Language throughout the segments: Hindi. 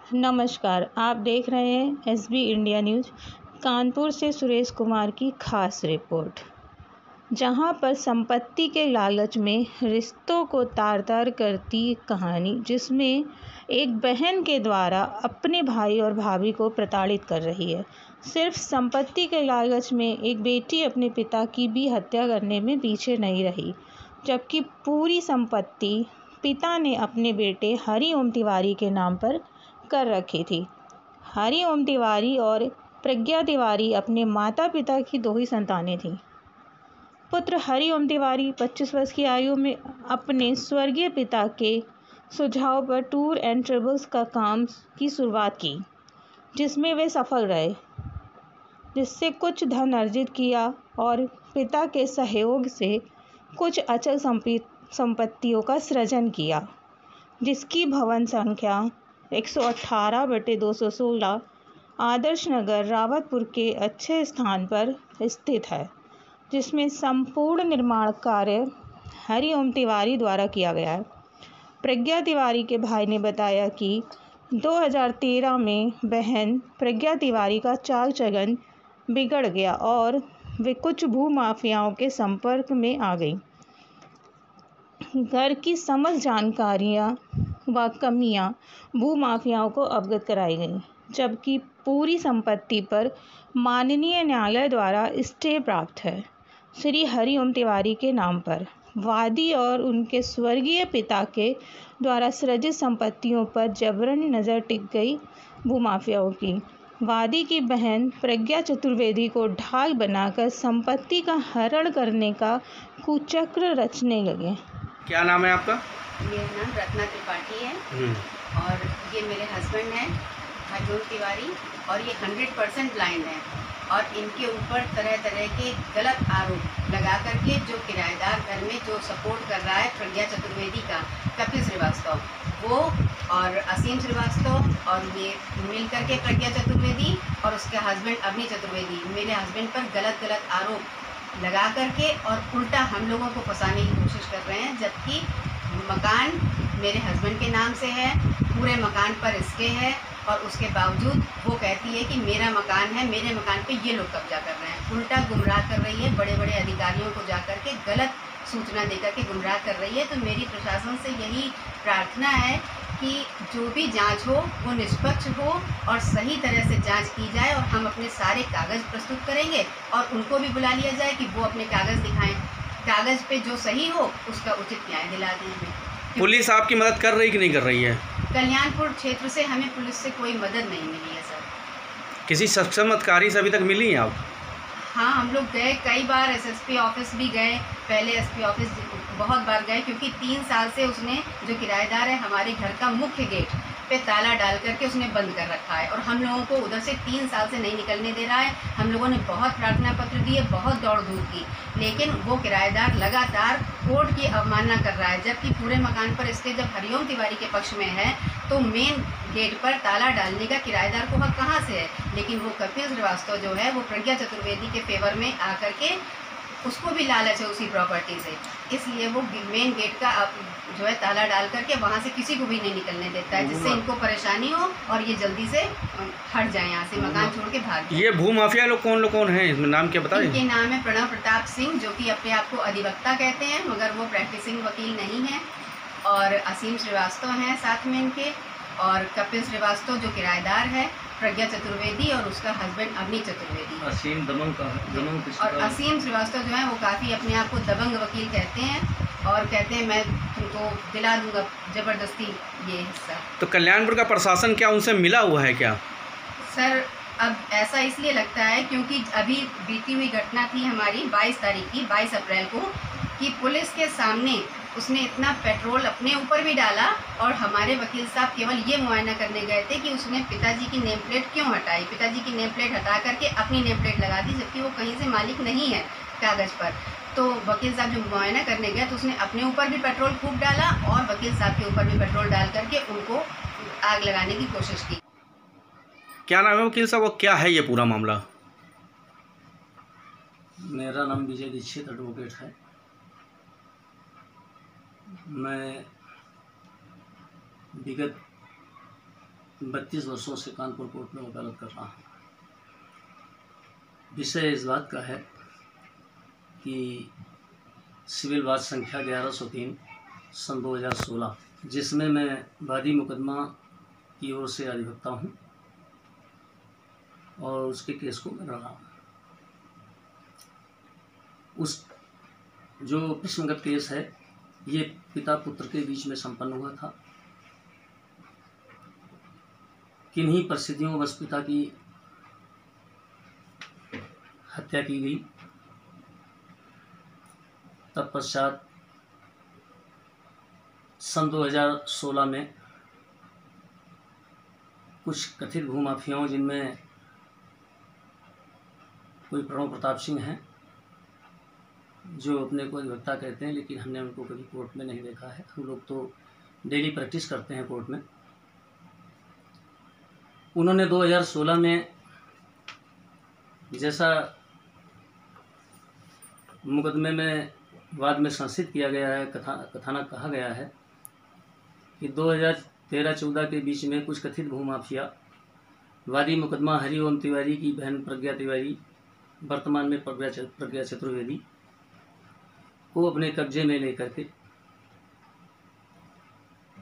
नमस्कार, आप देख रहे हैं एसबी इंडिया न्यूज़। कानपुर से सुरेश कुमार की खास रिपोर्ट। जहां पर संपत्ति के लालच में रिश्तों को तार-तार करती कहानी, जिसमें एक बहन के द्वारा अपने भाई और भाभी को प्रताड़ित कर रही है। सिर्फ संपत्ति के लालच में एक बेटी अपने पिता की भी हत्या करने में पीछे नहीं रही, जबकि पूरी संपत्ति पिता ने अपने बेटे हरिओम तिवारी के नाम पर कर रखी थी। हरिओम तिवारी और प्रज्ञा तिवारी अपने माता पिता की दो ही संतानें थीं। पुत्र हरिओम तिवारी 25 वर्ष की आयु में अपने स्वर्गीय पिता के सुझाव पर टूर एंड ट्रेवल्स का काम की शुरुआत की, जिसमें वे सफल रहे, जिससे कुछ धन अर्जित किया और पिता के सहयोग से कुछ अचल संपत्तियों का सृजन किया, जिसकी भवन संख्या 118/216 आदर्श नगर रावतपुर के अच्छे स्थान पर स्थित है, जिसमें संपूर्ण निर्माण कार्य हरिओम तिवारी द्वारा किया गया है। प्रज्ञा तिवारी के भाई ने बताया कि 2013 में बहन प्रज्ञा तिवारी का चाल चलन बिगड़ गया और वे कुछ भूमाफियाओं के संपर्क में आ गई। घर की समस्त जानकारियां व कमियां भूमाफियाओं को अवगत कराई गई, जबकि पूरी संपत्ति पर माननीय न्यायालय द्वारा स्टे प्राप्त है। श्री हरिओम तिवारी के नाम पर वादी और उनके स्वर्गीय पिता के द्वारा सृजित संपत्तियों पर जबरन नज़र टिक गई भूमाफियाओं की। वादी की बहन प्रज्ञा चतुर्वेदी को ढाल बनाकर संपत्ति का हरण करने का कुचक्र रचने लगे। क्या नाम है आपका? मेरा नाम रत्ना त्रिपाठी है और ये मेरे हस्बैंड हैं हरिओम तिवारी, और ये 100% ब्लाइंड हैं और इनके ऊपर तरह तरह के गलत आरोप लगा करके जो किराएदार घर में जो सपोर्ट कर रहा है प्रज्ञा चतुर्वेदी का, कपिल श्रीवास्तव वो और असीम श्रीवास्तव और ये मिल करके प्रज्ञा चतुर्वेदी और उसके हस्बैंड अवनी चतुर्वेदी मेरे हस्बैंड पर गलत आरोप लगा करके और उल्टा हम लोगों को फंसाने की कोशिश कर रहे हैं, जबकि मकान मेरे हस्बैंड के नाम से है, पूरे मकान पर इसके है और उसके बावजूद वो कहती है कि मेरा मकान है, मेरे मकान पे ये लोग कब्जा कर रहे हैं। उल्टा गुमराह कर रही है, बड़े बड़े अधिकारियों को जाकर के गलत सूचना देकर के गुमराह कर रही है। तो मेरी प्रशासन से यही प्रार्थना है कि जो भी जांच हो वो निष्पक्ष हो और सही तरह से जांच की जाए और हम अपने सारे कागज़ प्रस्तुत करेंगे और उनको भी बुला लिया जाए कि वो अपने कागज़ दिखाएं। कागज़ पे जो सही हो उसका उचित न्याय दिला दें हमें। पुलिस आपकी मदद कर रही कि नहीं कर रही है? कल्याणपुर क्षेत्र से हमें पुलिस से कोई मदद नहीं मिली है सर। किसी सक्षम अधिकारी से अभी तक मिली हैं आप? हाँ, हम लोग गए कई बार, एसएसपी ऑफिस भी गए, पहले एसपी ऑफिस बहुत बार गए, क्योंकि 3 साल से उसने जो किराएदार है हमारे घर का मुख्य गेट पे ताला डाल करके उसने बंद कर रखा है और हम लोगों को उधर से 3 साल से नहीं निकलने दे रहा है। हम लोगों ने बहुत प्रार्थना पत्र दिए, बहुत दौड़ धूप की, लेकिन वो किराएदार लगातार कोर्ट की अवमानना कर रहा है, जबकि पूरे मकान पर इसके जब हरिओम तिवारी के पक्ष में है तो मेन गेट पर ताला डालने का किराएदार को हक कहाँ से है? लेकिन वो कपिल श्रीवास्तव जो है वो प्रज्ञा चतुर्वेदी के फेवर में आकर के उसको भी लालच है उसी प्रॉपर्टी से, इसलिए वो मेन गेट का जो है ताला डाल करके वहाँ से किसी को भी नहीं निकलने देता है, जिससे इनको परेशानी हो और ये जल्दी से हट जाए यहाँ से, मकान छोड़ के भाग जाए। ये भूमाफिया लोग कौन हैं? इसमें नाम क्या बताएं? इनके नाम है प्रणव प्रताप सिंह, जो कि अपने आप को अधिवक्ता कहते हैं मगर वो प्रैक्टिसिंग वकील नहीं है, और असीम श्रीवास्तव हैं साथ में इनके, और कपिल श्रीवास्तव जो किराएदार है, प्रज्ञा चतुर्वेदी और उसका हस्बैंड अवनी चतुर्वेदी। असीम दबंग का और असीम श्रीवास्तव जो है वो काफ़ी अपने आप को दबंग वकील कहते हैं और कहते हैं मैं तुमको दिला दूंगा ज़बरदस्ती ये हिस्सा। तो कल्याणपुर का प्रशासन क्या उनसे मिला हुआ है क्या? सर अब ऐसा इसलिए लगता है क्योंकि अभी बीती हुई घटना थी हमारी 22 तारीख की, 22 अप्रैल को, कि पुलिस के सामने उसने इतना पेट्रोल अपने ऊपर भी डाला और हमारे वकील साहब केवल ये मुआयना करने गए थे कि उसने पिताजी की नेम प्लेट क्यों हटाई। पिताजी की नेम प्लेट हटा करके अपनी नेम प्लेट लगा दी, जबकि वो कहीं से मालिक नहीं है कागज़ पर। तो वकील साहब जो मुआयना करने गया तो उसने अपने ऊपर भी पेट्रोल खूब डाला और वकील साहब के ऊपर भी पेट्रोल डाल करके उनको आग लगाने की कोशिश की। क्या नाम है वकील साहब, क्या है ये पूरा मामला? मेरा नाम विजय दीक्षित एडवोकेट है। मैं विगत 32 वर्षों से कानपुर कोर्ट में वकालत कर रहा हूँ। विषय इस बात का है कि सिविल वाद संख्या 1103 सन 2016, जिसमें मैं वादी मुकदमा की ओर से अधिवक्ता हूँ और उसके केस को मैं लड़ रहा हूँ। उस जो प्रश्नगत केस है ये पिता पुत्र के बीच में संपन्न हुआ था। किन्हीं परिस्थितियों बस पिता की हत्या की गई। तत्पश्चात सन 2016 में कुछ कथित भूमाफियाओं, जिनमें कोई प्रणव प्रताप सिंह हैं जो अपने को अधिवक्ता कहते हैं, लेकिन हमने उनको कभी कोर्ट में नहीं देखा है। हम लोग तो डेली प्रैक्टिस करते हैं कोर्ट में। उन्होंने 2016 में, जैसा मुकदमे में वाद में संस्थित किया गया है, कथानक कहा गया है कि 2013-14 के बीच में कुछ कथित भूमाफिया वादी मुकदमा हरिओम तिवारी की बहन प्रज्ञा तिवारी, वर्तमान में प्रज्ञा चतुर्वेदी, को अपने कब्जे में लेकर के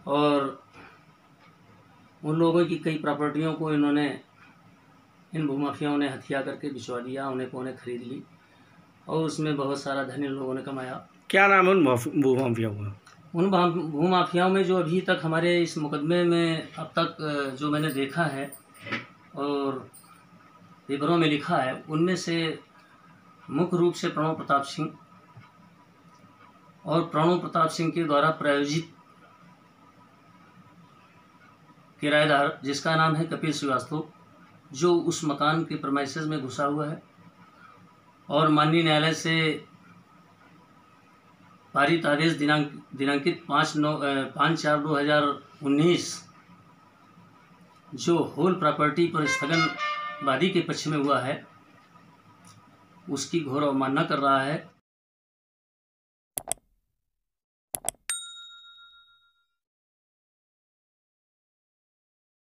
और उन लोगों की कई प्रॉपर्टियों को इन भूमाफियाओं ने हथिया करके बिचवा दिया, उन्हें खरीद ली और उसमें बहुत सारा धन इन लोगों ने कमाया। क्या नाम है उन भूमाफियाओं का? उन भूमाफियाओं में जो अभी तक हमारे इस मुकदमे में अब तक जो मैंने देखा है और पेपरों में लिखा है, उनमें से मुख्य रूप से प्रणव प्रताप सिंह और प्रणव प्रताप सिंह के द्वारा प्रायोजित किराएदार, जिसका नाम है कपिल श्रीवास्तव, जो उस मकान के प्रेमाइसेस में घुसा हुआ है और माननीय न्यायालय से पारित आदेश दिनांकित 5/4/2019 जो होल प्रॉपर्टी पर स्थगन वादी के पक्ष में हुआ है, उसकी घोर अवमानना कर रहा है